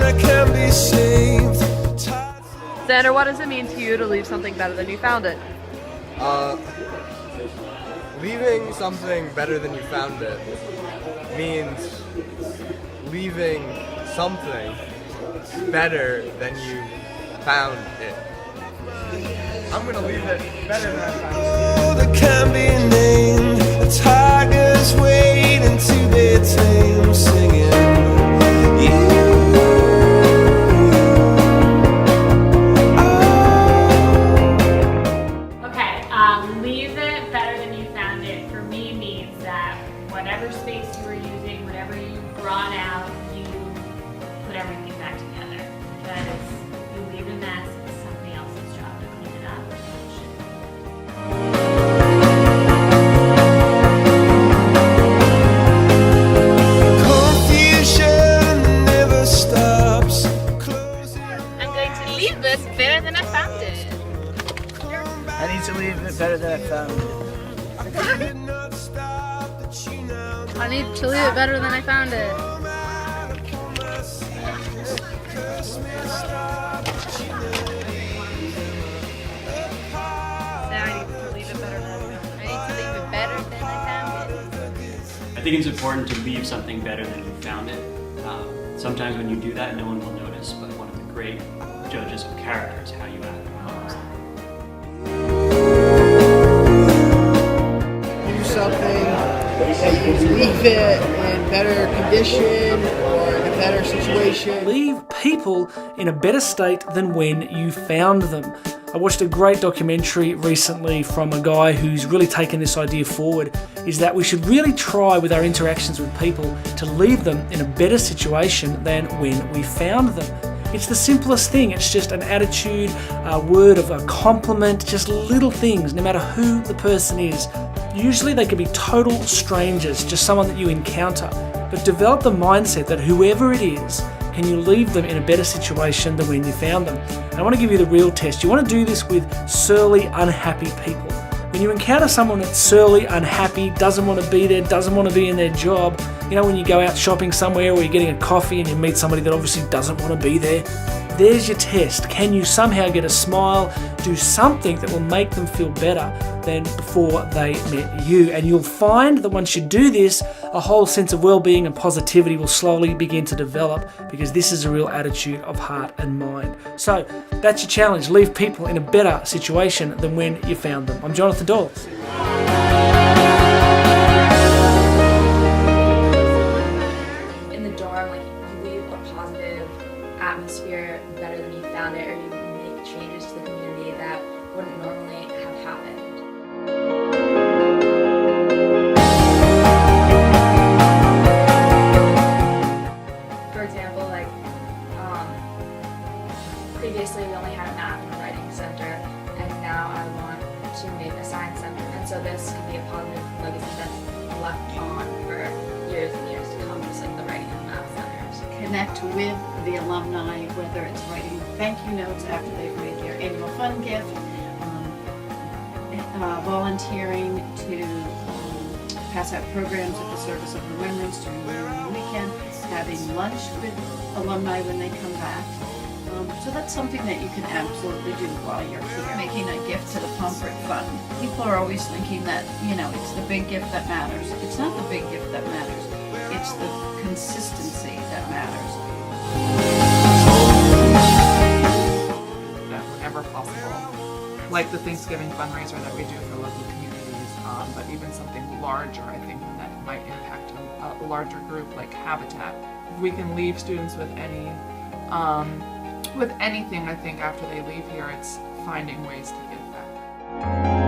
that can be saved. Xander, what does it mean to you to leave something better than you found it? Leaving something better than you found it means leaving something better than you found it. I'm gonna leave it better than I found it. That can be named. The tigers waiting to be tamed, singing you. Leave it better than you found it for me means that whatever space you were using, whatever you brought out, you put everything back together. Because you leave a mess, it's somebody else's job to clean it up. Confusion never stops. I'm going to leave this better than I found it. I need to leave it better than I found it. I need to leave it better than I found it. I think it's important to leave something better than you found it. Sometimes when you do that, no one will notice, but one of the great judges of character is how you act. Leave it in better condition or in a better situation. Leave people in a better state than when you found them. I watched a great documentary recently from a guy who's really taken this idea forward, is that we should really try with our interactions with people to leave them in a better situation than when we found them. It's the simplest thing. It's just an attitude, a word of a compliment, just little things, no matter who the person is. Usually they could be total strangers, just someone that you encounter. But develop the mindset that whoever it is, can you leave them in a better situation than when you found them? And I want to give you the real test. You want to do this with surly, unhappy people. When you encounter someone that's surly, unhappy, doesn't want to be there, doesn't want to be in their job, you know, when you go out shopping somewhere or you're getting a coffee and you meet somebody that obviously doesn't want to be there, there's your test. Can you somehow get a smile, do something that will make them feel better than before they met you? And you'll find that once you do this, a whole sense of well-being and positivity will slowly begin to develop, because this is a real attitude of heart and mind. So that's your challenge. Leave people in a better situation than when you found them. I'm Jonathan Dawes. In the dorm, like, you leave a positive atmosphere better than you found it, or you make changes to the community that wouldn't normally have happened. For example, like, previously we only had a math and a writing center, and now I want to make a science center, and so this could be a positive legacy that's left on for years and years to come, just like the writing and math centers. Connect with the alumni, whether it's writing thank you notes after they've made their annual fund gift, volunteering to pass out programs at the Service of Remembrance during the weekend, having lunch with alumni when they come back. So that's something that you can absolutely do while you're here. Making a gift to the Pomfret Fund. People are always thinking that, you know, it's the big gift that matters. It's not the big gift that matters. It's the consistency that matters. Whenever possible. Like the Thanksgiving fundraiser that we do for local communities, but even something larger, I think, that might impact a larger group, like Habitat. If we can leave students with anything, I think after they leave here, it's finding ways to give back.